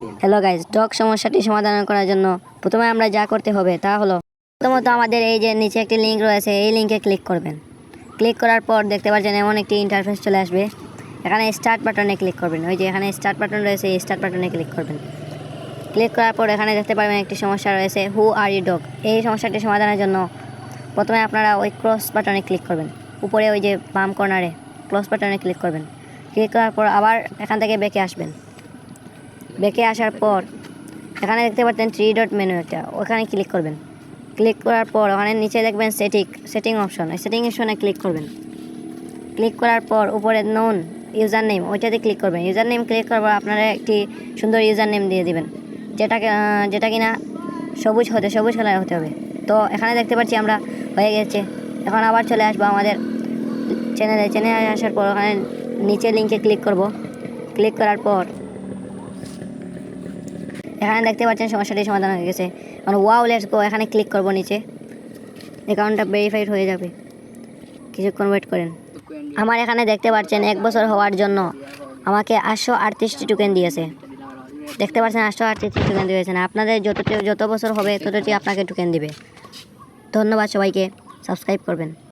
Hello guys, টক সমস্যাটি সমাধান করার জন্য প্রথমে আমরা যা করতে হবে তা হলো প্রথমত আমাদের এই যে নিচে একটি লিঙ্ক রয়েছে, এই লিঙ্কে ক্লিক করবেন। ক্লিক করার পর দেখতে পাচ্ছেন এমন একটি ইন্টারফেস চলে আসবে। এখানে স্টার্ট বাটনে ক্লিক করবেন। ওই যে এখানে স্টার্ট বাটন রয়েছে, এই স্টার্ট বাটনে ক্লিক করবেন। ক্লিক করার পর এখানে দেখতে পারবেন একটি সমস্যা রয়েছে, হু আর ইউ ডগ। এই সমস্যাটি সমাধানের জন্য প্রথমে আপনারা ওই ক্রস বাটনে ক্লিক করবেন। উপরে ওই যে বাম কর্নারে ক্রস বাটনে ক্লিক করবেন। ক্লিক করার পর আবার এখান থেকে ব্যাকে আসবেন। ব্যাকে আসার পর এখানে দেখতে পাচ্ছেন 3 ডট মেনু একটা, ওখানে ক্লিক করবেন। ক্লিক করার পর ওখানে নিচে দেখবেন সেটিং অপশন, ওই সেটিং অপশনে ক্লিক করবেন। ক্লিক করার পর উপরে নোন ইউজার নেম, ওইটাতে ক্লিক করবেন। ইউজার নেম ক্লিক করার পর আপনারা একটি সুন্দর ইউজার নেম দিয়ে দিবেন, যেটা কিনা সবুজ কালার হতে হবে। তো এখানে দেখতে পাচ্ছি আমরা হয়ে গেছে। এখন আবার চলে আসবো আমাদের চ্যানেলে আসার পর ওখানে নিচে লিঙ্কে ক্লিক করব। ক্লিক করার পর এখানে দেখতে পাচ্ছেন সমস্যাটি সমাধান হয়ে গেছে। এখন ওয়াও লেটস গো, এখানে ক্লিক করব। নিচে অ্যাকাউন্টটা ভেরিফাইড হয়ে যাবে, কিছুক্ষণ ওয়েট করেন। আমার এখানে দেখতে পাচ্ছেন 1 বছর হওয়ার জন্য আমাকে 838টি টোকেন দিয়েছে। দেখতে পাচ্ছেন 838টি টোকেন দিয়েছেন। আপনাদের যত বছর হবে ততটি আপনাকে টোকেন দিবে। ধন্যবাদ সবাইকে, সাবস্ক্রাইব করবেন।